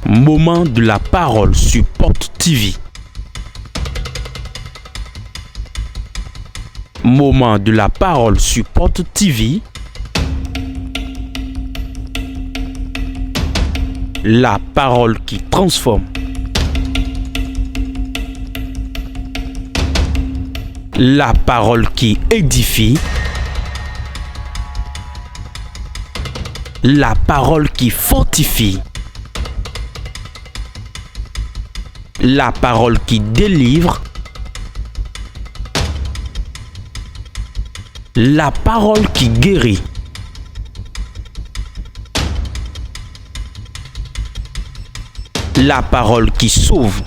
Moment de la parole sur Porte TV. Moment de la parole sur Porte TV. La parole qui transforme. La parole qui édifie. La parole qui fortifie. La parole qui délivre. La parole qui guérit. La parole qui sauve.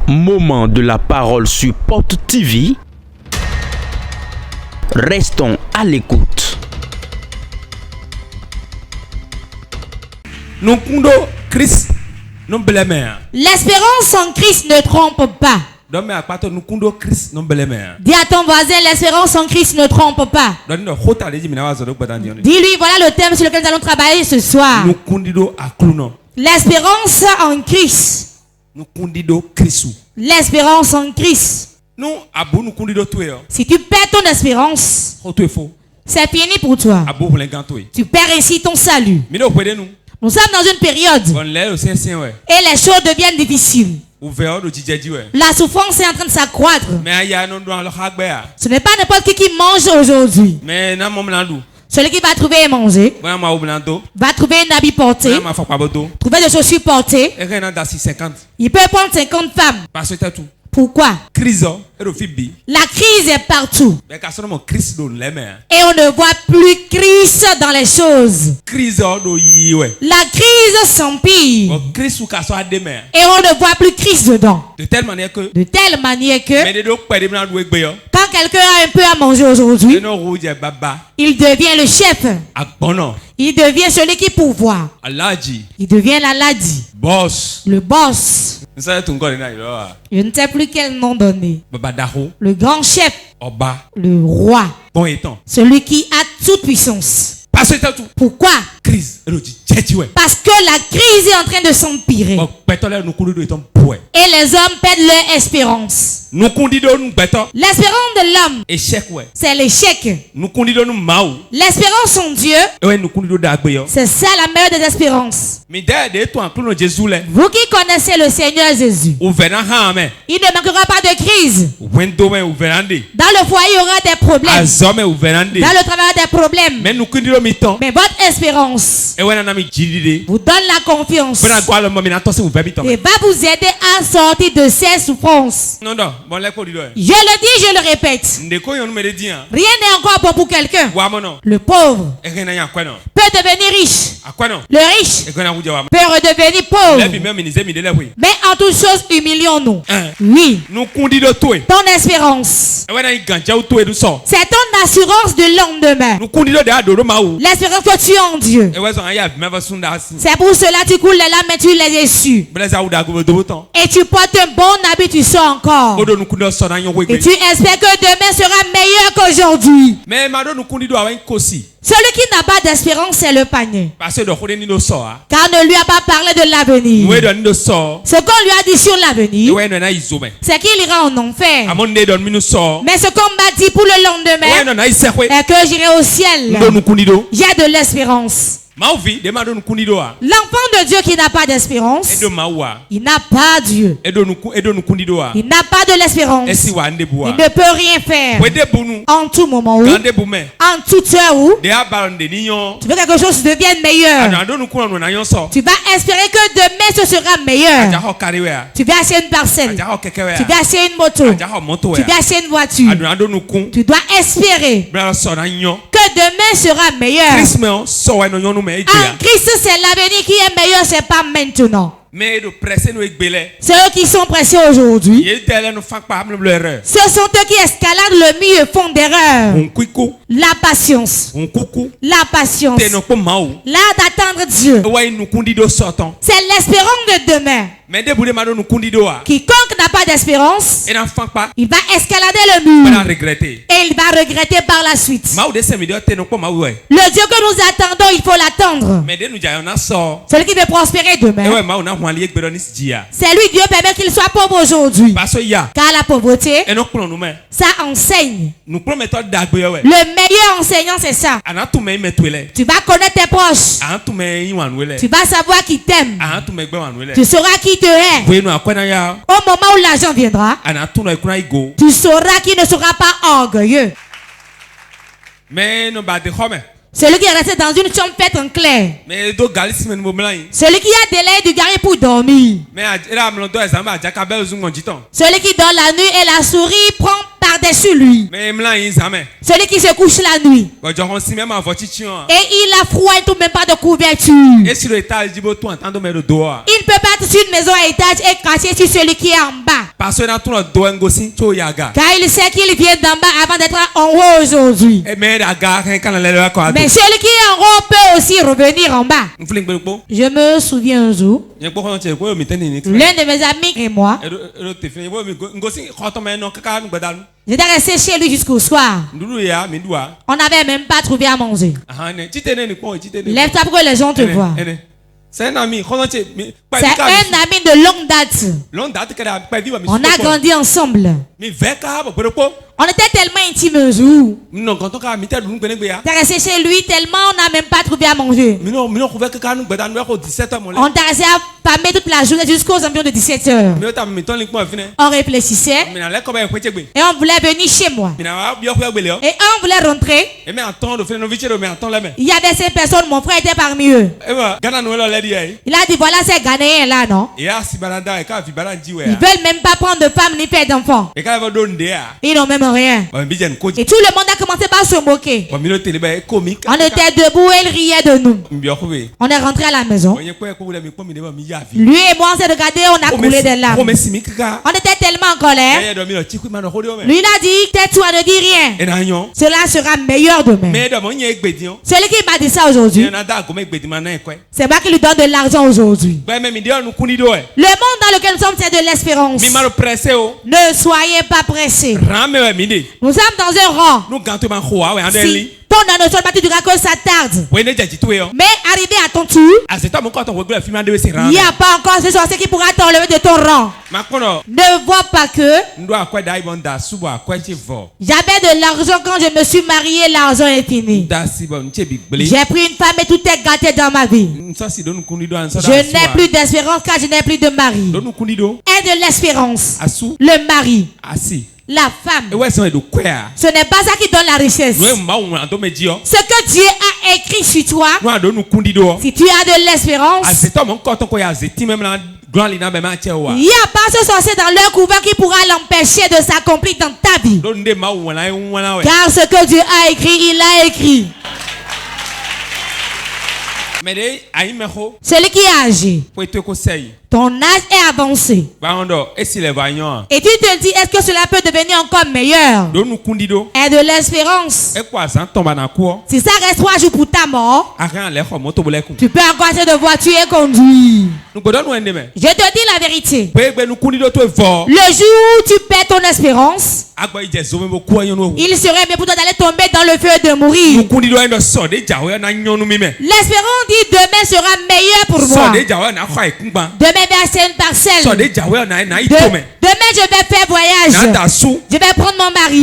Moment de la parole sur Porte TV. Restons à l'écoute. L'espérance en Christ ne trompe pas. Dis à ton voisin, l'espérance en Christ ne trompe pas. Dis-lui, voilà le thème sur lequel nous allons travailler ce soir. L'espérance en Christ. L'espérance en Christ. Si tu perds ton espérance, c'est fini pour toi. Tu perds ainsi ton salut. Nous sommes dans une période et les choses deviennent difficiles. La souffrance est en train de s'accroître. Ce n'est pas n'importe qui mange aujourd'hui. Celui qui va trouver à manger, va trouver un habit porté, trouver des chaussures portées. Il peut prendre 50 femmes. Pourquoi? La crise est partout. Et on ne voit plus Christ dans les choses. La crise s'empire. Et on ne voit plus Christ dedans. De telle manière que quand quelqu'un a un peu à manger aujourd'hui, il devient le chef. Il devient celui qui pourvoit. Il devient l'aladi. Le boss. Je ne sais plus quel nom donner. Le grand chef. Le roi. Celui qui a toute puissance. Pourquoi? Parce que la crise est en train de s'empirer. Et les hommes perdent leur espérance. L'espérance de l'homme, c'est l'échec. L'espérance en Dieu, c'est ça la meilleure des espérances. Vous qui connaissez le Seigneur Jésus, il ne manquera pas de crise. Dans le foyer, il y aura des problèmes. Dans le travail, il y aura des problèmes. Mais votre espérance vous donne la confiance et va vous aider à sortir de ces souffrances. Je le dis, je le répète. Rien n'est encore bon pour quelqu'un. Le pauvre peut devenir riche. Le riche peut redevenir pauvre. Mais en toute chose, humilions-nous. Oui. Ton espérance, c'est ton assurance de lendemain. L'espérance que tu as en Dieu. C'est pour cela que tu coules les larmes et tu les essuies. Et tu portes un bon habit, tu sors encore. Et tu espères que demain sera meilleur qu'aujourd'hui. Celui qui n'a pas d'espérance, c'est le panier. Car on ne lui a pas parlé de l'avenir. Ce qu'on lui a dit sur l'avenir, c'est qu'il ira en enfer. Mais ce qu'on m'a dit pour le lendemain, est que j'irai au ciel. J'ai de l'espérance. L'enfant de Dieu qui n'a pas d'espérance, il n'a pas Dieu. Il n'a pas de l'espérance. Il ne peut rien faire. En tout moment où, en toute heure où, tu veux que quelque chose devienne meilleur. Tu vas espérer que demain ce sera meilleur. Tu vas acheter une parcelle. Tu vas acheter une moto. Tu vas acheter une voiture. Tu dois espérer que demain sera meilleur. En Christ, c'est l'avenir qui est meilleur, c'est pas maintenant. Ceux qui sont pressés aujourd'hui, ce sont eux qui escaladent le mur et font d'erreurs. La patience. La patience. L'art d'attendre Dieu. C'est l'espérance de demain. Quiconque n'a pas d'espérance, il va escalader le mur et il va regretter par la suite. Le Dieu que nous attendons, il faut l'attendre. Celui qui veut prospérer demain, c'est lui Dieu permet qu'il soit pauvre aujourd'hui. Car la pauvreté, ça enseigne. Le meilleur enseignant, c'est ça. Tu vas connaître tes proches. Tu vas savoir qui t'aime. Tu sauras qui te hait. Au moment où l'argent viendra, tu sauras qui ne sera pas orgueilleux. Celui qui est resté dans une chambre faite en clair. Celui qui a délai du gari pour dormir. Celui qui dort la nuit et la souris prend par-dessus lui. Celui qui se couche la nuit. Et il a froid et tout, même pas de couverture. Il ne peut pas être sur une maison à étage et cracher sur celui qui est en bas. Car il sait qu'il vient d'en bas avant d'être en haut aujourd'hui. Mais celui qui est en haut peut aussi revenir en bas. Je me souviens un jour, l'un de mes amis et moi, j'étais resté chez lui jusqu'au soir. On n'avait même pas trouvé à manger. Lève-toi pour que les gens te voient. C'est un ami de longue date. On a grandi ensemble. On était tellement intimes un jour. T'es resté chez lui tellement on n'a même pas trouvé à manger. On t'a resté à pâmer toute la journée jusqu'aux environs de 17h. On réfléchissait. Et on voulait venir chez moi. Et on voulait rentrer. Il y avait 5 personnes, mon frère était parmi eux. Il a dit voilà ces Ghanéens là, non? Ils veulent même pas prendre de femme ni faire d'enfants. Ils n'ont même rien. Et tout le monde a commencé par se moquer. On était debout et ils riaient de nous. On est rentré à la maison. Lui et moi on s'est regardé, on a coulé des larmes. On était tellement en colère. Lui il a dit tais-toi, ne dis rien. Cela sera meilleur demain. Celui qui m'a dit ça aujourd'hui, c'est moi qui lui donne de l'argent aujourd'hui. Le monde dans lequel nous sommes, c'est de l'espérance. Ne soyez pas pressés. Nous sommes dans un rang. Si ton annonce tu diras que ça tarde. Mais arrivé à ton tour, il n'y a pas encore ce sorcier qui pourra t'enlever de ton rang. Ne vois pas que j'avais de l'argent quand je me suis marié, l'argent est fini. J'ai pris une femme et tout est gâté dans ma vie. Je n'ai plus d'espérance car je n'ai plus de mari. Et de l'espérance. Le mari. La femme. Ce n'est pas ça qui donne la richesse. Ce que Dieu a écrit sur toi, si tu as de l'espérance, il n'y a pas ce sorcier dans leur couvent qui pourra l'empêcher de s'accomplir dans ta vie. Car ce que Dieu a écrit, il l'a écrit. Celui qui est âgé, ton âge est avancé. Et tu te dis, est-ce que cela peut devenir encore meilleur? Et de l'espérance. Si ça reste 3 jours pour ta mort, tu peux encore acheter de voiture et conduire. Je te dis la vérité. Le jour où tu perds ton espérance, il serait mieux pour toi d'aller tomber dans le feu et de mourir. L'espérance dit demain sera meilleur pour moi. Demain je vais acheter une parcelle. Demain je vais faire voyage. Je vais prendre mon mari.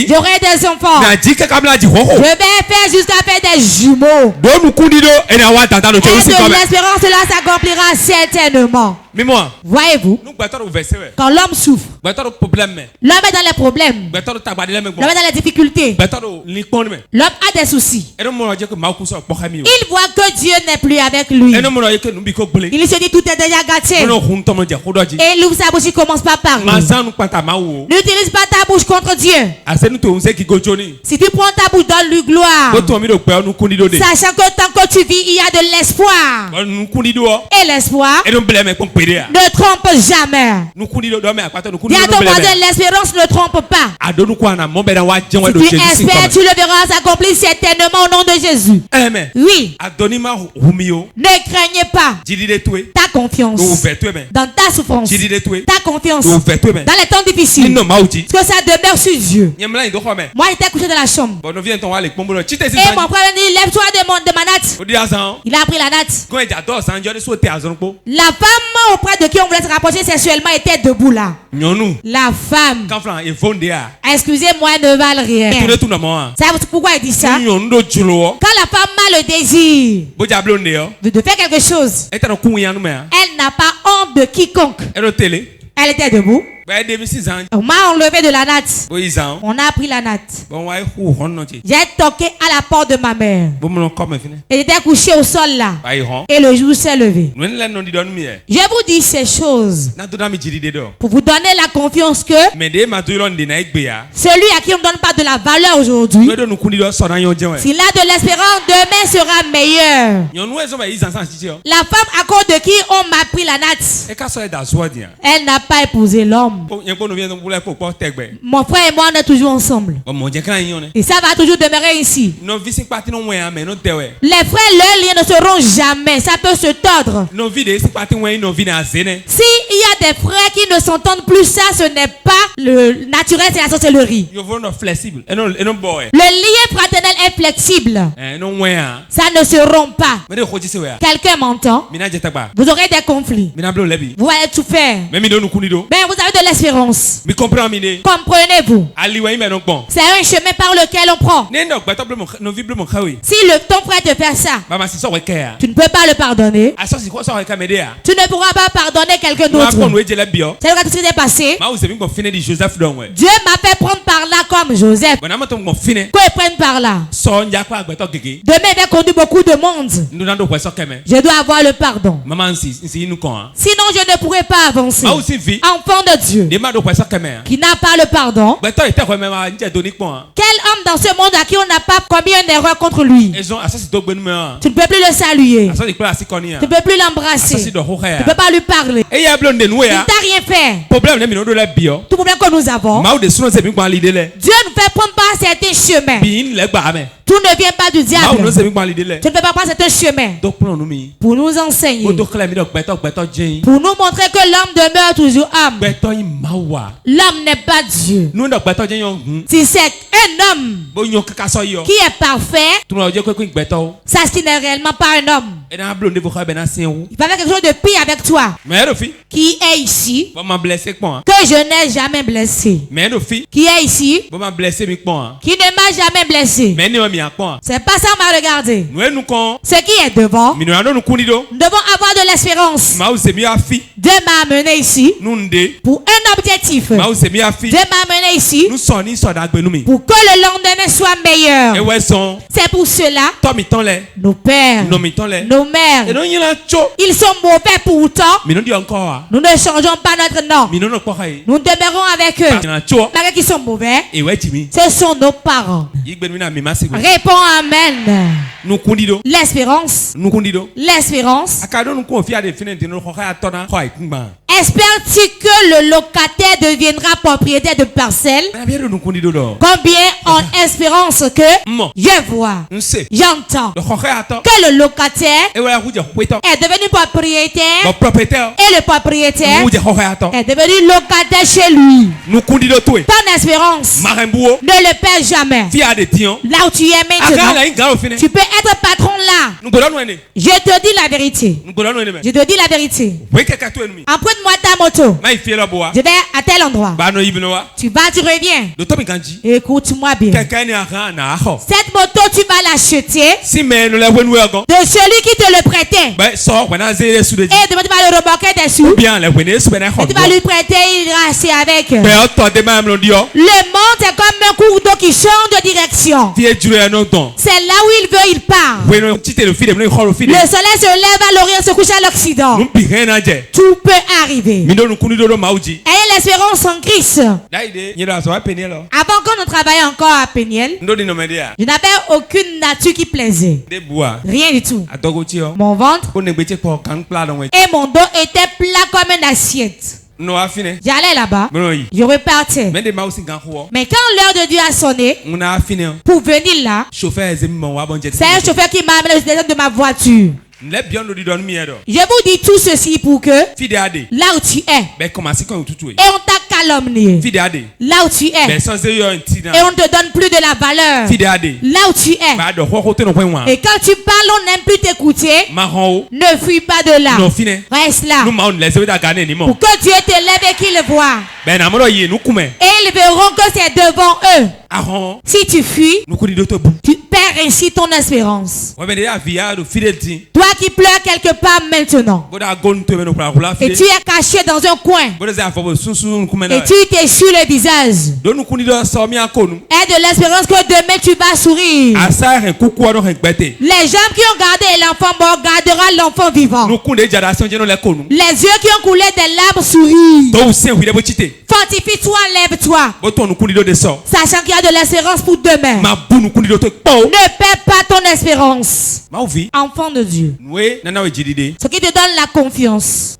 J'aurai des enfants. Je vais faire jusqu'à faire des jumeaux. Et de l'espérance, cela s'accomplira certainement. Voyez-vous, quand l'homme souffre, l'homme est dans les problèmes, l'homme est dans les difficultés, l'homme a des soucis. Il voit que Dieu n'est plus avec lui. Il se dit tout est déjà gâté. Et il ouvre sa bouche, il commence pas par parler. N'utilise pas ta bouche contre Dieu. Si tu prends ta bouche, donne-lui gloire. Sachant que tant que que tu vis, il y a de l'espoir. Et l'espoir ne trompe jamais. Dis à ton voisin, l'espérance ne trompe pas. Si tu espères, tu le verras s'accomplir certainement au nom de Jésus. Amen. Oui. Ne craignez pas. Ta confiance dans ta souffrance, ta confiance dans les temps difficiles, que ça demeure sur Dieu. Moi, j'étais couché dans la chambre. Et mon frère dit, lève-toi de ma natte. Il a pris la natte. La femme auprès de qui on voulait se rapprocher sexuellement était debout là. La femme. Excusez-moi, ne valent rien. Savez-vous pourquoi il dit ça? Quand la femme a le désir de faire quelque chose, elle n'a pas honte de quiconque. Elle était debout. On m'a enlevé de la natte. On a pris la natte. J'ai toqué à la porte de ma mère. Elle était couchée au sol là. Et le jour s'est levé. Je vous dis ces choses pour vous donner la confiance que celui à qui on ne donne pas de la valeur aujourd'hui, s'il a de l'espérance, demain sera meilleur. La femme à cause de qui on m'a pris la natte, elle n'a pas épousé l'homme. Mon frère et moi, on est toujours ensemble. Et ça va toujours demeurer ici. Les frères, leurs liens ne seront jamais. Ça peut se tordre. S'il y a des frères qui ne s'entendent plus, ça, ce n'est pas le naturel, c'est la sorcellerie. Le lien fraternel est flexible. Ça ne se rompt pas. Quelqu'un m'entend? Vous aurez des conflits. Vous allez tout faire. Mais vous avez de l'espérance. Comprenez-vous? C'est un chemin par lequel on prend. Si ton frère te fait ça, tu ne peux pas le pardonner. Tu ne pourras pas pardonner quelqu'un d'autre. C'est ce qui s'est passé. Dieu m'a fait prendre par là comme Joseph. Qu'on prenne par là. Demain, il va conduire beaucoup de monde. Je dois avoir le pardon. Sinon, je ne pourrai pas avancer. Enfant de Dieu qui n'a pas le pardon. Quel homme dans ce monde à qui on n'a pas commis une erreur contre lui? Tu ne peux plus le saluer. Tu ne peux plus l'embrasser. Tu ne peux pas lui parler. Il t'a rien fait. Tout problème que nous avons, Dieu nous fait prendre par certains chemins. Tout ne vient pas du diable. Tu ne peux pas prendre certains chemins pour nous enseigner, pour nous montrer que l'homme demeure toujours homme. L'homme n'est pas Dieu. Si c'est un homme qui est parfait, ça ce qui n'est réellement pas un homme. Il va faire quelque chose de pire avec toi. Qui est ici que je n'ai jamais blessé. Qui est ici qui ne m'a jamais blessé. C'est pas ça m'a regardé. Ce qui est devant, nous devons avoir de l'espérance. Dieu m'a amené ici pour un objectif. Dieu m'a amené ici pour que le lendemain soit meilleur. C'est pour cela nos pères, nos mères, ils sont mauvais pourtant. Nous ne changeons pas notre nom. Nous demeurons avec eux. Malgré qu'ils sont mauvais, ce sont nos parents. Réponds amen. L'espérance. L'espérance. Espères-tu que le locataire deviendra propriétaire de parcelles? Combien en espérance que je vois, j'entends que le locataire est devenu propriétaire et le propriétaire est devenu locataire chez lui. Ton espérance ne le perd jamais. Là où tu es maintenant, tu peux être patron là. Je te dis la vérité. Je te dis la vérité. Emprunte-moi ta moto. Je vais à tel endroit. Tu vas, tu reviens. Écoute-moi bien. Cette moto, tu vas l'acheter de celui qui te le prêtait. Et demain, tu vas le remorquer des sous. Et tu vas lui prêter, il ira assis avec. Le monde est comme un cours d'eau qui change de direction. C'est là où il veut, il part. Le soleil se lève à l'Orient, se couche à l'Occident. Tout peut arriver. Ayez l'espérance en Christ. Avant, quand on travaillait encore à Péniel, je n'avais aucune nature qui plaisait. Rien du tout. Mon ventre et mon dos étaient plats comme une assiette. J'allais là-bas, je repartais. Mais quand l'heure de Dieu a sonné, pour venir là, c'est un chauffeur qui m'a amené de ma voiture. Je vous dis tout ceci pour que là où tu es, et on t'a calomnié, là où tu es, et on ne te donne plus de la valeur, là où tu es, et quand tu parles on n'aime plus t'écouter, ne fuis pas de là, reste là, pour que Dieu t'élève et qu'il voit, et ils verront que c'est devant eux. Si tu fuis, tu perds ainsi ton espérance. Toi qui pleures quelque part maintenant, et tu es caché dans un coin, et tu t'essuies le visage, et de l'espérance que demain tu vas sourire. Les gens qui ont gardé l'enfant mort garderont l'enfant vivant. Les yeux qui ont coulé des larmes sourient. Fortifie-toi, lève-toi, sachant qu'il y a de l'espérance pour demain. Ne perds pas ton espérance. Enfant de Dieu, ce qui te donne la confiance,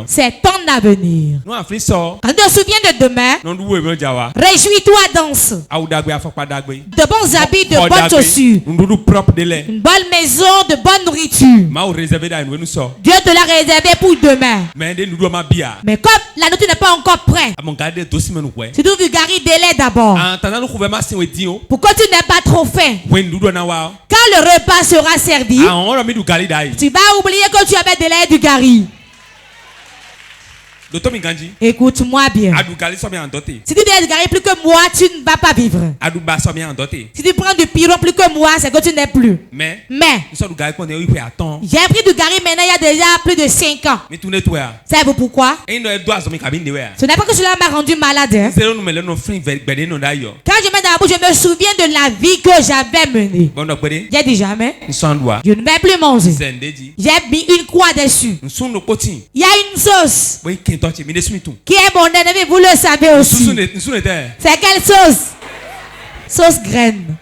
c'est ton avenir. Quand tu te souviens de demain, réjouis-toi, danse. De bons habits, de bonnes chaussures, une bonne maison, de bonne nourriture. Dieu te l'a réservé pour demain. Mais comme la nourriture n'est pas encore prête, tu dois vulgariser d'abord, pour que tu n'aies pas trop faim. Quand le repas sera servi, tu vas oublier que tu avais de l'air du gari. Écoute-moi bien. Si tu donnes du gari plus que moi, tu ne vas pas vivre. Si tu prends du piron plus que moi, c'est que tu n'es plus. Mais j'ai pris du gari maintenant il y a déjà plus de 5 ans. Savez-vous pourquoi? Ce n'est pas que cela m'a rendu malade. Hein? Quand je mets dans la bouche, je me souviens de la vie que j'avais menée. J'ai dit jamais. Je ne vais plus manger. J'ai mis une croix dessus. Il y a une sauce qui est mon ennemi, vous le savez aussi. C'est quelle sauce? Sauce graine.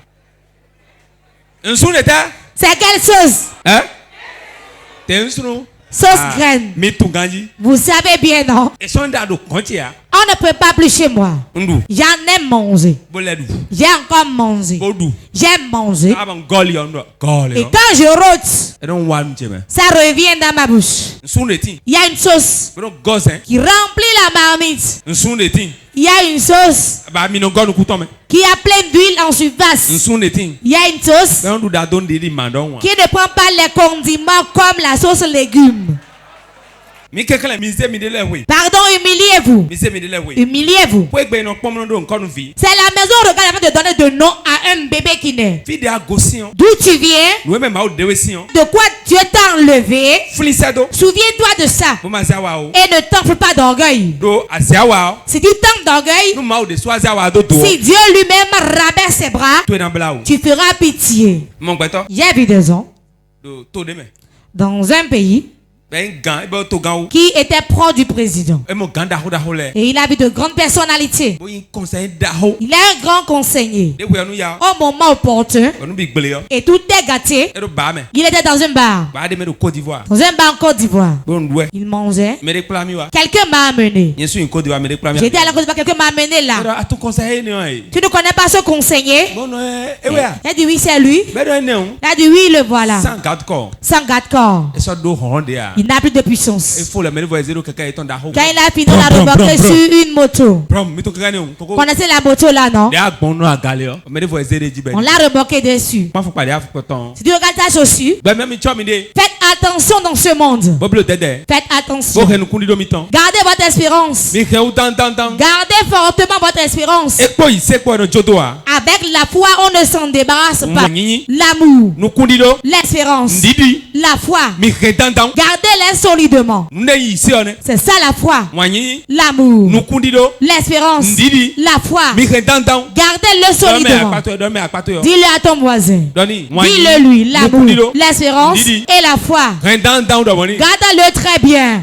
C'est quelle sauce? Sauce graine. Vous savez bien, non? On ne peut pas plus chez moi. J'en ai mangé. J'ai encore mangé. J'aime manger. Et quand je rôte, ça revient dans ma bouche. Il y a une sauce qui remplit la marmite. Il y a une sauce qui a plein d'huile en surface. Il y a une sauce qui ne prend pas les condiments comme la sauce légumes. Pardon, humiliez-vous. Humiliez-vous. C'est la maison où on regarde avant de donner de nom à un bébé qui naît. D'où tu viens? De quoi Dieu t'a enlevé? Souviens-toi de ça. Et ne t'enfle pas d'orgueil. Si tu t'enfles d'orgueil, si Dieu lui-même rabaisse ses bras, tu feras pitié. J'ai vu des gens dans un pays qui était proche du président. Et il avait de grandes personnalités. Il est un grand conseiller. Au moment opportun, et tout est gâté, il était dans un bar. Dans un bar en Côte d'Ivoire. Il mangeait. Quelqu'un m'a amené. J'étais à la Côte d'Ivoire, quelqu'un m'a amené là. Tu ne connais pas ce conseiller? Il a dit oui, c'est lui. Il a dit oui, le voilà. Sans garde-corps. Il n'a plus de puissance. Quand il a fini, on l'a remorqué sur une moto. Vous connaissez la moto là, non? On l'a remorqué dessus. Si tu regardes ta chaussure, faites attention dans ce monde. Faites attention. Gardez votre espérance. Gardez fortement votre espérance. Avec la foi, on ne s'en débarrasse pas. L'amour, l'espérance, la foi. Gardez-les solidement. C'est ça la foi. L'amour, l'espérance, la foi. Gardez-le solidement. Dis-le à ton voisin. Dis-le lui. L'amour, l'espérance et la foi. Garde-le très bien.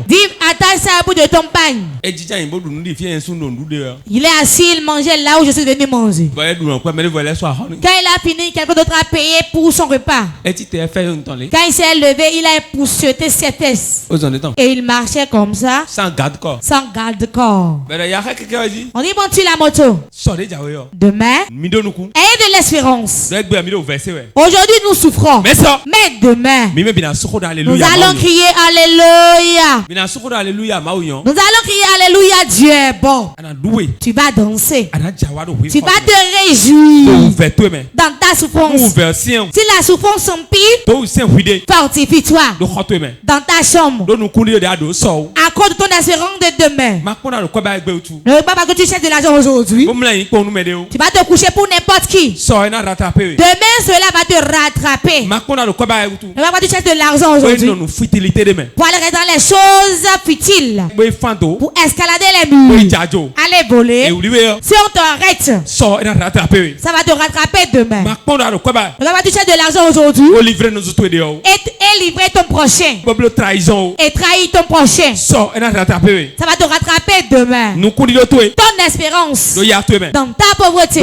Dis, attache ça à bout de ton pain. Il est assis, il mangeait là où je suis venu manger. Quand il a fini, quelqu'un d'autre a payé pour son repas. Quand il s'est levé, il a épousseté ses fesses. Et il marchait comme ça. Sans garde-corps. On dit, bon, tu la moto. Demain, ayez de l'espérance. Aujourd'hui, nous souffrons. Mais demain, nous allons crier Alléluia. Nous allons crier Alléluia, Dieu est bon. Tu vas danser. Tu vas te réjouir dans ta souffrance. Si la souffrance s'empire, fortifie-toi dans ta chambre. Accorde ton espérance de demain. Ne veux pas que tu cherches de l'argent aujourd'hui. Tu vas te coucher pour n'importe qui. Demain, cela va te rattraper. Ne veux pas que tu cherches de l'argent aujourd'hui pour aller dans les choses futiles, pour escalader les murs, aller voler. Si on t'arrête, ça va te rattraper demain. Ne veux pas que tu cherches de l'argent aujourd'hui et livrer ton prochain et trahir ton prochain. Ça va te rattraper demain. Ton espérance dans ta pauvreté,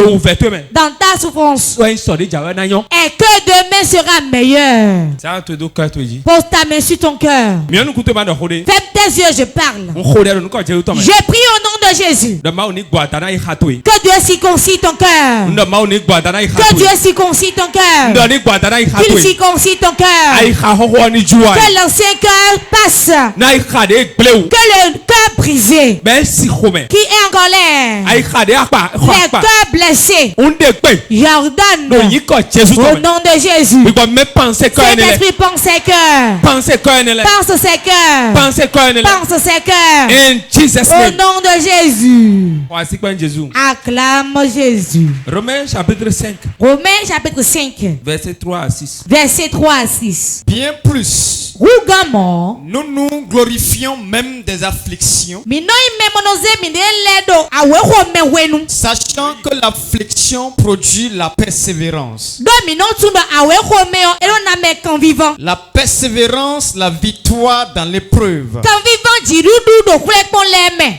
dans ta souffrance, et que demain sera meilleur. Pose ta main sur ton cœur. Ferme tes yeux, je parle. Je prie au nom de Jésus. Que Dieu circoncis ton cœur. Que Dieu circoncis ton cœur. Qu'il circoncis ton cœur. Que l'ancien cœur passe. Que le cœur brisé, qui est en colère, les cœurs blessés, j'ordonne au nom de Jésus. Cet esprit pense ses cœurs. Pense ses cœurs. Pense ses cœurs. Au nom de Jésus. Acclame Jésus. Romains chapitre 5. Verset 3 à 6. Bien plus. Nous nous glorifions même des afflictions, sachant que l'affliction produit la persévérance. La persévérance, la victoire dans l'épreuve.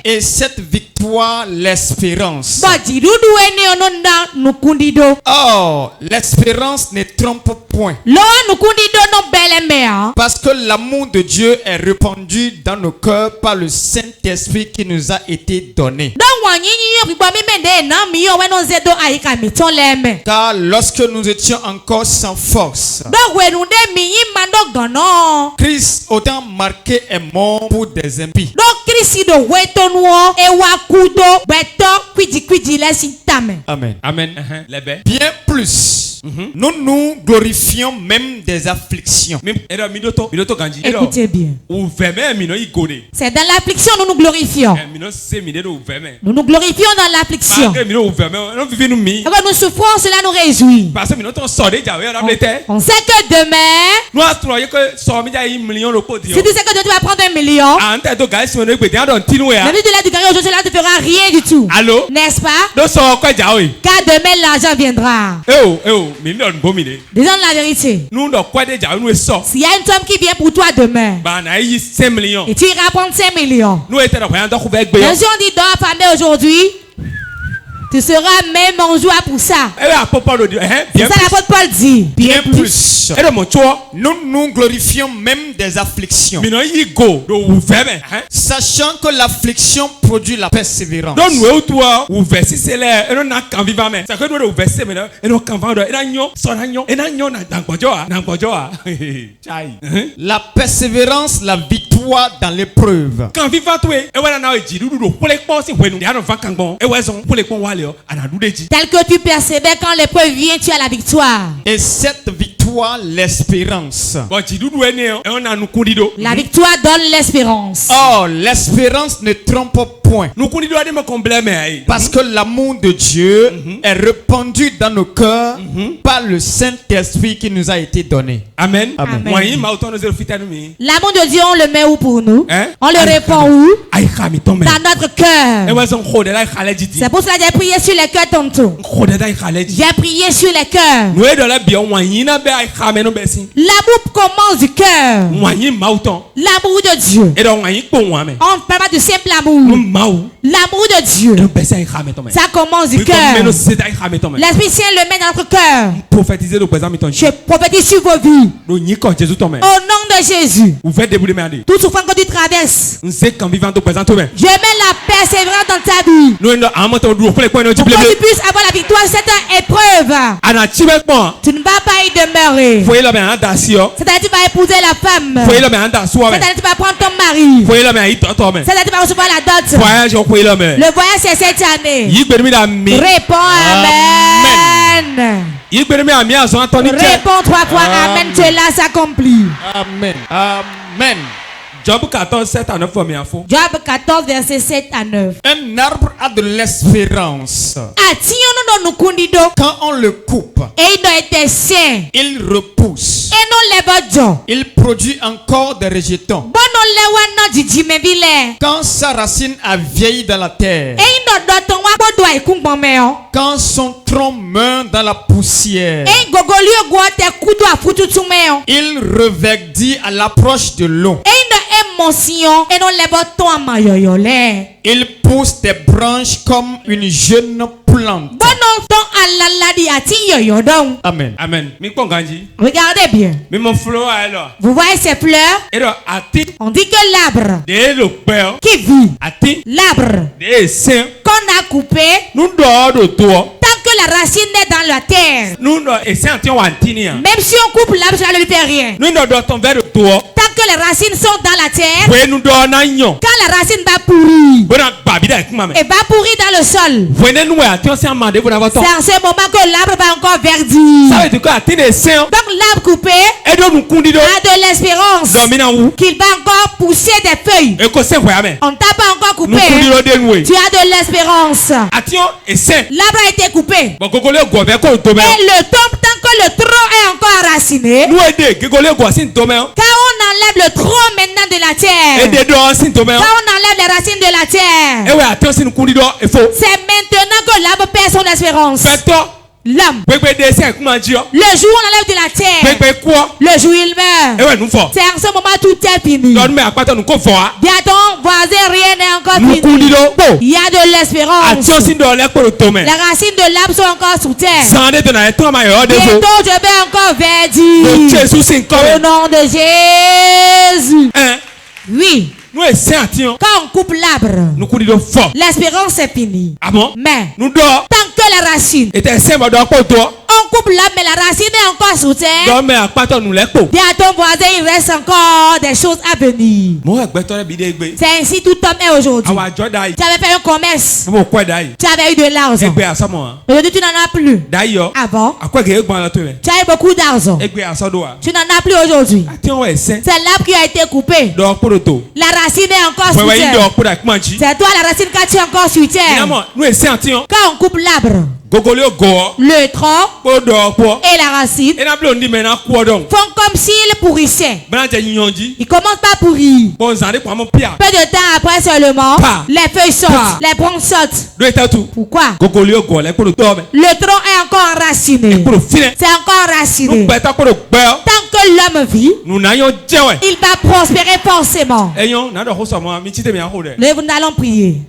Et cette victoire, l'espérance. Or, l'espérance ne trompe point. Parce que l'amour de Dieu est répandu dans nos cœurs par le Saint-Esprit qui nous a été donné. Car lorsque nous étions encore sans force, Christ, autant marqué, est mort pour des impies. Amen. Bien plus. Nous nous glorifions même des afflictions. Écoutez bien. C'est dans l'affliction nous nous glorifions. Nous nous glorifions dans l'affliction. Quand nous souffrons, cela nous réjouit. On sait que demain, si tu sais que tu vas prendre 1 million, même si tu l'as déclaré aujourd'hui, cela ne te fera rien du tout. N'est-ce pas? Car demain l'argent viendra. Disons la vérité. S'il y a une somme qui vient pour toi demain, et tu iras prendre 5 millions. Bien sûr, on dit dans la famille aujourd'hui, tu seras même en joie pour ça. C'est ça l'apôtre Paul dit. Bien plus. Nous nous glorifions même des afflictions, sachant que l'affliction produit la persévérance. La persévérance, la victoire dans l'épreuve. Tel que tu persévères, quand l'épreuve vient, tu as la victoire. Et cette victoire toi l'espérance. La victoire donne l'espérance. Oh, l'espérance ne trompe point. Parce que l'amour de Dieu est répandu dans nos cœurs par le Saint-Esprit qui nous a été donné. Amen. Amen. L'amour de Dieu, on le met où pour nous? On le répand où? Dans notre cœur. C'est pour cela que j'ai prié sur les cœurs tantôt. J'ai prié sur les cœurs. L'amour commence du cœur. L'amour de Dieu. On ne parle pas du simple amour. L'amour de Dieu. Ça commence du cœur. L'Esprit Saint le met dans notre cœur. Je prophétise sur vos vies. Au nom de Jésus. Tout souffrance que tu traverses. Je mets la persévérance dans ta vie. Pour que tu puisses avoir la victoire cette épreuve. Tu ne vas pas y demeurer. C'est-à-dire tu vas épouser la femme. C'est-à-dire tu vas prendre ton mari. C'est-à-dire tu vas recevoir la dot. Le voyage c'est cette année. Réponds Amen. Réponds 3 fois Amen. Cela s'accomplit. Amen. Amen. Job 14, 7 à 9 Job 14, verset 7 à 9. Un arbre a de l'espérance. Quand on le coupe, il repousse. Il produit encore des rejetons. Quand sa racine a vieilli dans la terre, quand son tronc meurt dans la poussière, il reverdit à l'approche de l'eau. Il pousse des branches comme une jeune plante. Amen. Amen. Regardez bien. Vous voyez ces fleurs? On dit que l'arbre qui vit, l'arbre qu'on a coupé, tant que la racine est dans la terre, même si on coupe l'arbre, ça ne lui fait rien. Tant que les racines sont dans la terre, quand la racine va pourrir, elle va pourrir dans le sol. C'est en ce moment que l'arbre va encore verdir. Donc l'arbre coupé a de l'espérance qu'il va encore pousser des feuilles. On ne t'a pas encore coupé. Tu as de l'espérance. L'arbre a été coupé. Et le temps, tant que le tronc est encore enraciné, quand on enlève le tronc maintenant de la terre, quand on enlève les racines de la terre, c'est maintenant que l'arbre perd son espérance. L'homme, le jour où on enlève de la terre, le jour il meurt. C'est en ce moment tout est fini. Dis à ton voisin, rien n'est encore fini. Il y a de l'espérance. Les racines de l'arbre sont encore sous terre. Bientôt je vais encore verdir. Au nom de Jésus. Oui. Quand on coupe l'arbre, l'espérance est finie. Mais tant que la racine, on coupe l'arbre mais la racine est encore sous terre, dis à ton voisin il reste encore des choses à venir. C'est ainsi tout homme est aujourd'hui. Tu avais fait un commerce, tu avais eu de l'argent, aujourd'hui tu n'en as plus. Avant tu as eu beaucoup d'argent, tu n'en as plus aujourd'hui. C'est l'arbre qui a été coupé. La racine est encore sur terre. C'est toi la racine qui est encore sur terre. Quand on coupe l'arbre, le tronc et la racine font comme s'ils pourrissaient. Ils commencent pas à pourrir. Peu de temps après seulement, les feuilles sortent, les branches sortent. Pourquoi? Le tronc est encore enraciné. C'est encore enraciné. Tant que l'homme vit, il va prospérer forcément. Nous allons prier.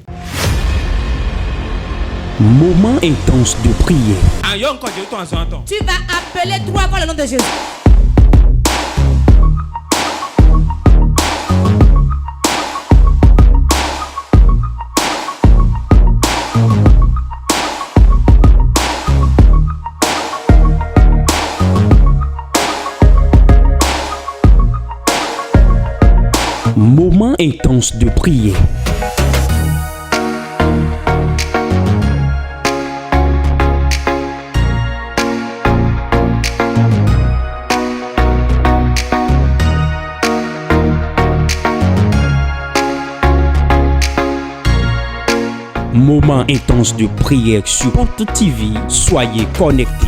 Moment intense de prière. Tu vas appeler 3 fois le nom de Jésus. Moment intense de prière. moment intense de prière sur Porte TV. Soyez connectés.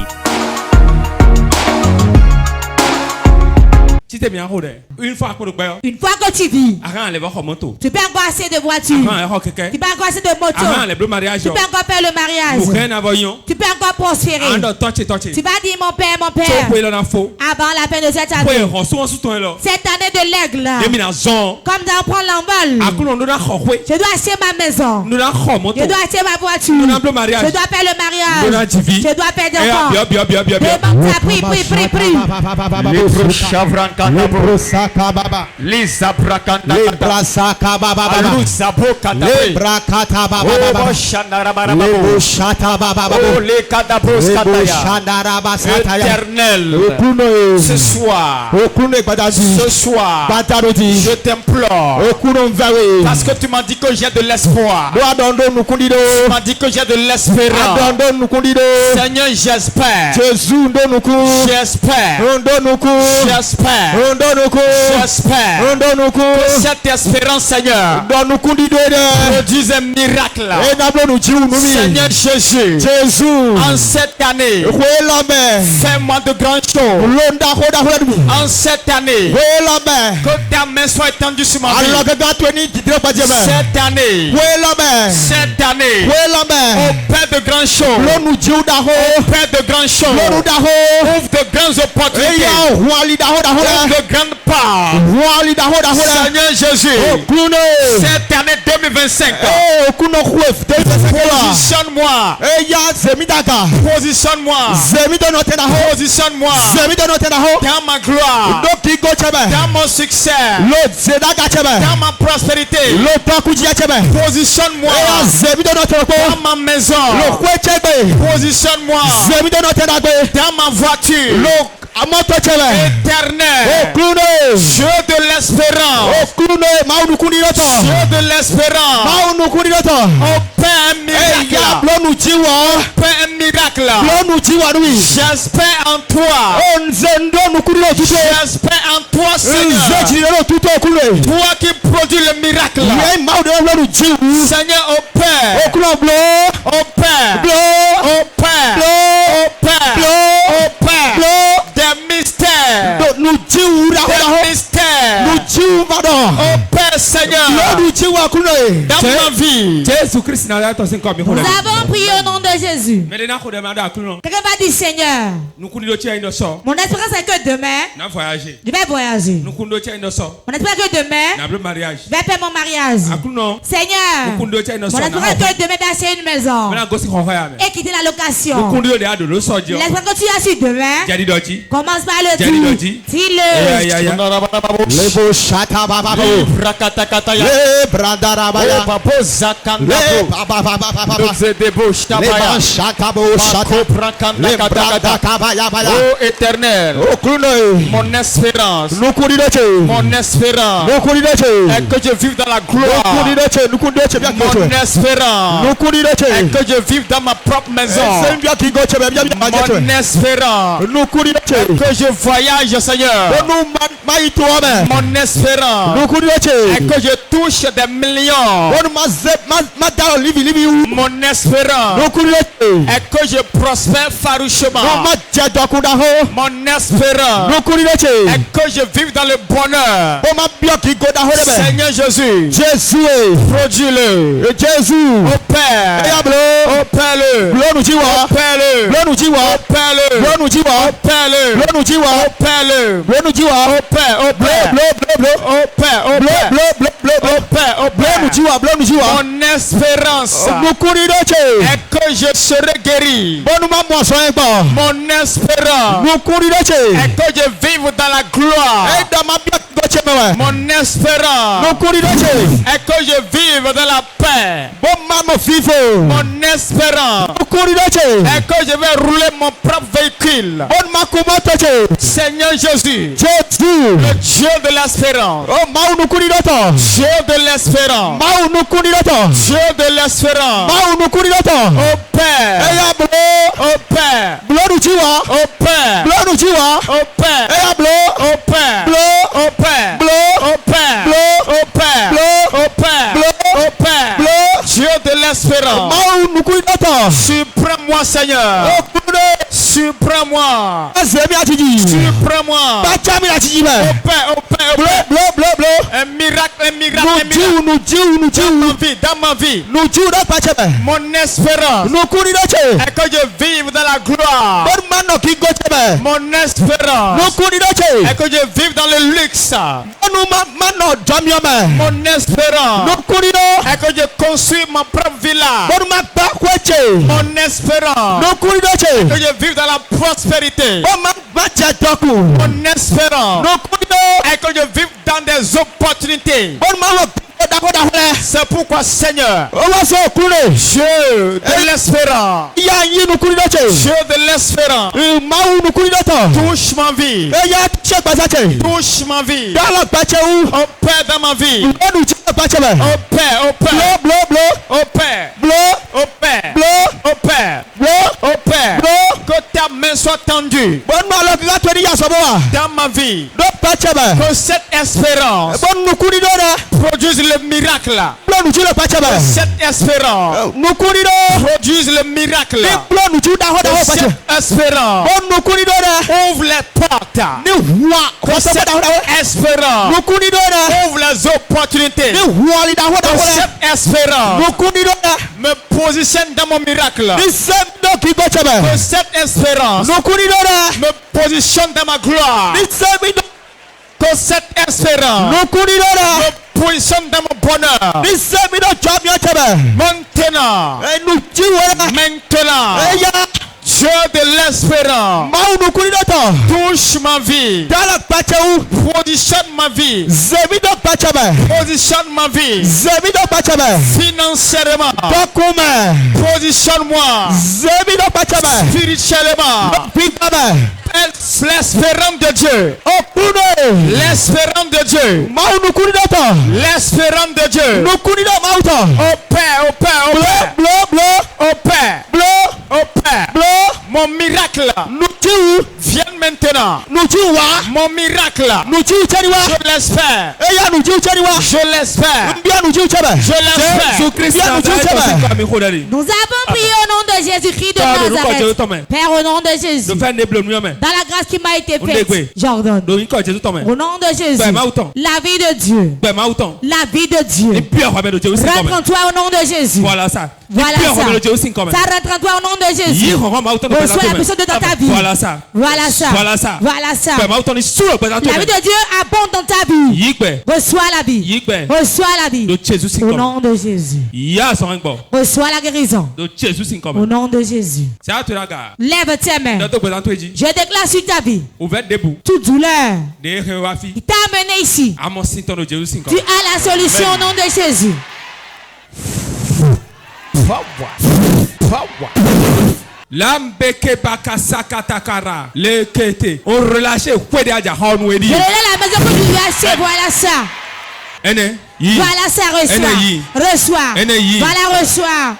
Une fois que tu vis, tu peux encore assez de voitures, tu peux encore assez de motos, tu peux encore faire le mariage, tu peux encore prospérer. Tu vas dire mon père, avant la fin de cette année de l'aigle, comme d'apprendre l'envol, je dois acheter ma maison, je dois acheter ma voiture, je dois faire le mariage, je dois faire des enfants. Prie. Lebrosaka baba, Lisa brakanda, Lebrasaka baba, Lusa bokata, Lebrakata baba, Leboshata baba, Éternel, ce soir, je t'implore, parce que tu m'as dit que j'ai de l'espoir, tu m'as dit que j'ai de l'espérance. Seigneur, j'espère, j'espère que cette espérance, Seigneur, produise un miracle. Seigneur Jésus, en cette année, fais-moi de grandes choses. En cette année, que ta main soit étendue sur ma vie. Cette année, au Père de grandes choses, au Père de grandes choses, ouvre de grandes opportunités, de grande part. Seigneur Jésus, cette année 2025, positionne-moi, dans ma gloire, dans mon succès, dans ma prospérité. Positionne-moi dans ma maison. Positionne-moi dans ma voiture. Éternel, Dieu de l'espérance, Dieu de l'espérance, opère un miracle, opère un miracle. J'espère en toi, j'espère en toi, Seigneur, toi qui produis le miracle. Seigneur, opère des mystères, oh Père Seigneur, dans ma vie. Nous avons prié au nom de Jésus. Quelqu'un va dire Seigneur, mon espérance est que demain je vais voyager. Mon espérance est que demain je vais faire mon mariage. Seigneur, mon espérance est que demain je vais acheter une maison et quitter la location. L'espérance que tu as su demain, commence par le dire. Dis-le. Oh Éternel, mon espérance, est que je vive dans la gloire. Mon espérance est que je vive dans ma propre maison. Mon espérance est que je voyage, Seigneur. Mon espérance est que je touche des millions. Mon espérance est que je prospère farouchement. Mon espérance est que je vive dans le bonheur. Seigneur Jésus, produis-le. Opère-le. Mon espérance est que je serai guéri. Mon espérance est que je vive dans la gloire. Mon espérance est que je vive dans la paix. Mon espérance est que je vais rouler mon propre véhicule. Seigneur Jésus, le Dieu de l'espérance, Dieu de l'espérance, Dieu de l'espérance, au Père, au Père, Dieu de l'espérance, espérant. Surprends-moi, Seigneur. Surprends-moi. Surprends-moi. Un miracle, dans ma vie. Mon espérance est que je vive dans la gloire. Mon espérance est que je vive dans le luxe. Mon espérance est que je construis ma propre villa. Mon espérance est que je vive dans la prospérité. Mon espérance est que je vive dans des opportunités. C'est pourquoi, Seigneur, Dieu de l'espérance, Dieu de l'espérance, touche ma vie, touche ma vie, opère dans ma vie, opère, que ta main soit tendue dans ma vie, que cette espérance produise le miracle. Que cette espérance produise le miracle. Que cette espérance ouvre les portes. Que cette espérance ouvre les opportunités. Que cette espérance me positionne dans mon miracle. Que cette espérance me positionne dans ma gloire. Que cette espérance me positionne dans mon bonheur. Maintenant, Dieu de l'espérance, touche ma vie, positionne ma vie, positionne ma vie, financièrement, positionne-moi, spirituellement, l'espérance de Dieu, l'espérance de Dieu, l'espérance de Dieu, opère, mon miracle vient maintenant. Mon miracle, je l'espère. Je l'espère. Nous avons prié au nom de Jésus-Christ de Nazareth. Père, au nom de Jésus, dans la grâce qui m'a été faite, j'ordonne au nom de Jésus, la vie de Dieu, la vie de Dieu, rentre en toi au nom de Jésus. Voilà ça. Voilà ça. Ça rentre en toi au nom de Jésus. Reçois la puissance de ta vie. Voilà ça. Voilà ça. Voilà ça. Voilà ça. La vie de Dieu abonde dans ta vie. Reçois la vie. Reçois la vie. Au nom de Jésus. Reçois la guérison. Au nom de Jésus. Lève tes mains. Je déclare sur ta vie toute douleur qui t'a amené ici. Tu as la solution au nom de Jésus. Lambeke bakasakatakara le kete on relâche kwede aja honu edi. Je relâche la maison que tu lui as acheté, voilà ça. Voilà ça, reçois. Voilà, reçois.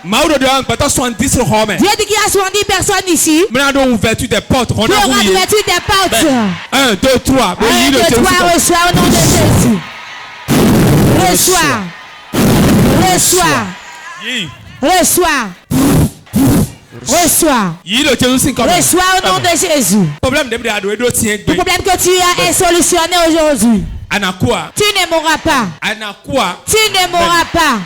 Dieu dit qu'il y a 70 personnes ici. On a ouverture des portes. On a ouverture des portes. 1, 2, 3. 1, 2, 3, reçois au nom de Jésus. Reçois. Reçois au nom de Jésus. Le problème que tu as est solutionné aujourd'hui. Tu ne mourras pas. Tu ne mourras pas.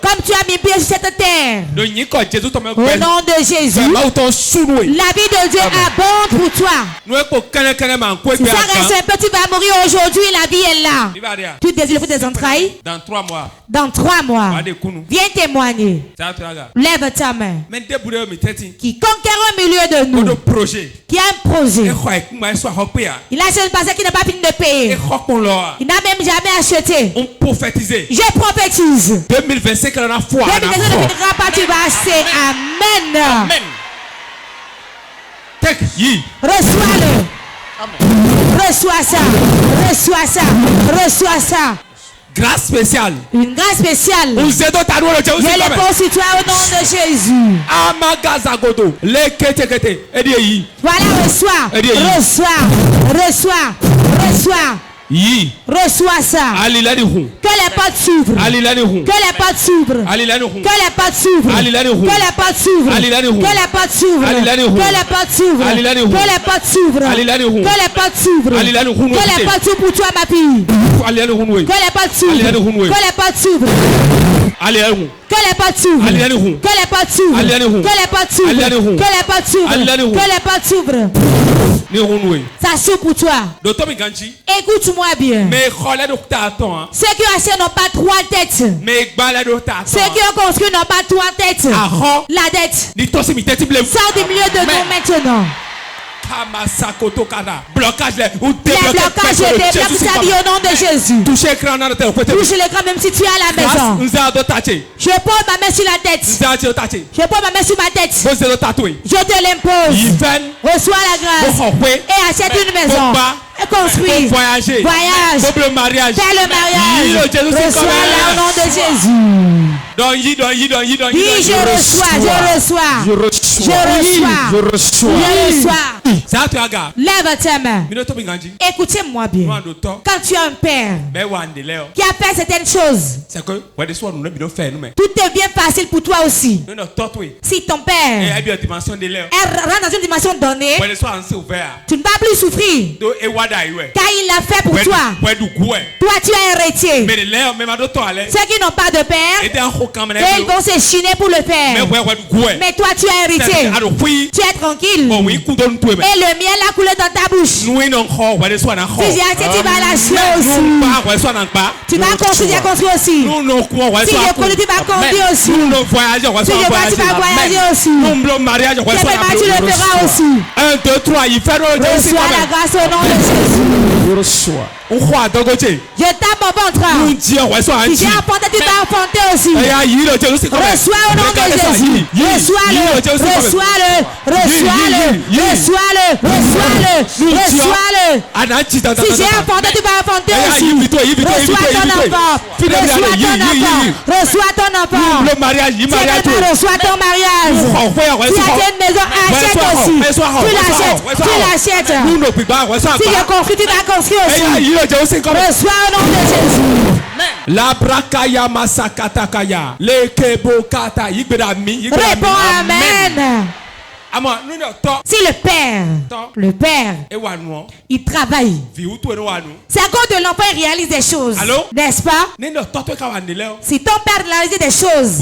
Comme tu as mis pied sur cette terre. Au nom de Jésus. La vie de Dieu abonde pour toi. Si ça reste un peu, tu vas mourir aujourd'hui. La vie est là. Tu désires tes entrailles. Dans 3 mois. Viens témoigner. Lève ta main. Qui conquiert au milieu de nous. Qui a un projet. Il a un passé qui n'a pas fini de payer. Il n'a même jamais acheté. On prophétisait. Je prophétise. 2025 la foi. 2025 ne finira pas, tu vas acheter. Amen. Reçois-le. Reçois ça. Grâce spéciale. Une grâce spéciale. Je les pose sur toi au nom de Jésus. Voilà, reçois. Reçois ça. Que les portes s'ouvrent. Que les portes s'ouvrent. Que les portes s'ouvrent. Que les portes s'ouvrent. Que les portes s'ouvrent. Que les portes s'ouvrent. Que les portes s'ouvrent. Que les portes s'ouvrent. Que les portes s'ouvrent pour toi, ma fille. Que les portes s'ouvrent. Que les portes s'ouvrent. Que les portes s'ouvrent. Que les portes s'ouvrent. Que les portes s'ouvrent. Que les portes s'ouvrent. Que les portes s'ouvrent. Ça s'ouvre pour toi. Écoute-moi bien. Ceux qui ont acheté n'ont pas 3 têtes. Ceux qui ont construit n'ont pas 3 têtes. La dette. Sors du milieu de nous maintenant. Blocage, les blocages, je débloque sa vie au nom de Jésus. Touche l'écran même si tu es à la maison. Je pose ma main sur la tête. Je pose ma main sur ma tête. Je te l'impose. Reçois la grâce. Et achète une maison. Et construis. Voyage. Fais le mariage. Reçois-la au nom de Jésus. Dis, je reçois. Lève ta main. Écoutez-moi bien. Quand tu as un père qui a fait certaines choses, tout devient facile pour toi aussi. Si ton père rentre dans une dimension donnée, tu ne vas plus souffrir. Car il l'a fait pour toi. Toi, tu es héritier. Ceux qui n'ont pas de père, ils vont s'échiner pour le faire. Mais toi, tu es héritier. Tu es tranquille. Et le miel a coulé dans ta bouche. Si j'ai acheté, tu vas lâcher aussi. Tu vas construire aussi. Si je conduis, tu vas conduire aussi. Si je vois, tu vas voyager aussi. Tu le feras aussi. 1, 2, 3, il fait reçois la grâce au nom de Jésus. Je tape mon ventre. Si j'ai enfanté, tu vas enfanter aussi. Reçois au nom de Jésus. Reçois-le. Si j'ai enfanté, tu vas enfanter aussi. Reçois ton enfant. Reçois ton enfant. Reçois ton mariage. Si tu as une maison, achète aussi. Tu l'achètes. Si je construis, tu vas construire aussi. Reçois au nom de Jésus. La brakaya masakatakaya. Le kebokata ibrami. Réponds amen. Si le père, il travaille. C'est à cause de l'enfant il réalise des choses. N'est-ce pas? Si ton père réalise des choses,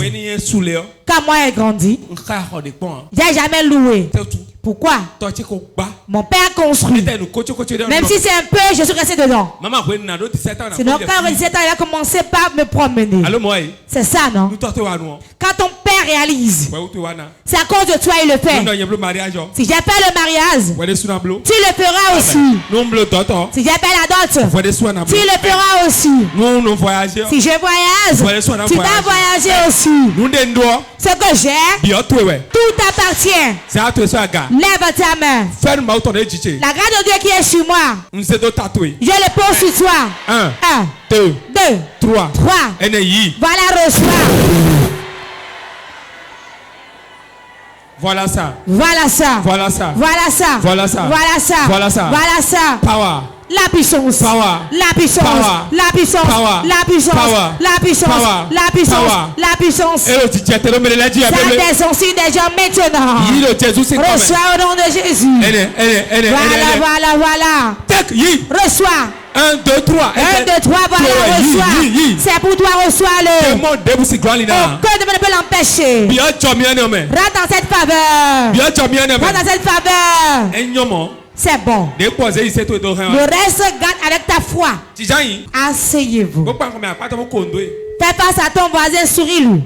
quand moi j'ai grandi, j'ai jamais loué. Pourquoi? Mon père construit. Même si c'est un peu, je suis resté dedans. Sinon, quand il a 17 ans, il a commencé par me promener. C'est ça, non? Quand ton père réalise, c'est à cause de toi il le fait. Si j'ai fait le mariage, tu le feras aussi. Si j'ai fait la dot, tu le feras aussi. Si je voyage, tu vas voyager aussi. Ce que j'ai, tout appartient. Lève ta main. La grâce de Dieu qui est sur moi, je le pose sur toi. 1, 2, 3. Voilà, reçois. Voilà ça. Power. La puissance. Ça descend sur des gens maintenant. Reçois au nom de Jésus. Voilà. Reçois. 1, 2, 3. 1, 2, 3, voilà, reçois. C'est pour toi, reçois-le. Aucun ne peut l'empêcher. Rentre dans cette faveur. C'est bon. Le reste, garde avec ta foi. Asseyez-vous. Fais face à ton voisin, souris-lui.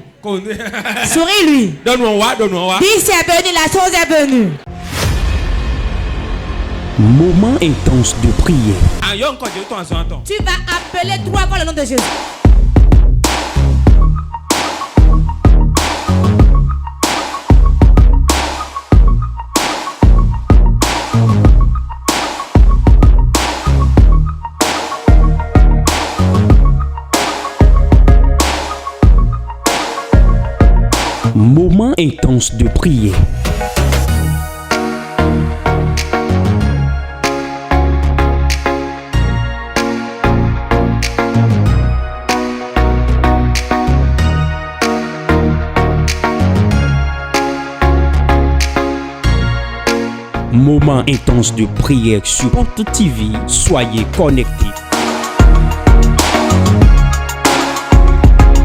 Souris-lui. Dis c'est venu, la chose est venue. Moment intense de prière. Tu vas appeler 3 fois le nom de Jésus. Moment intense de prière. Moment intense de prière sur Porte TV. Soyez connectés.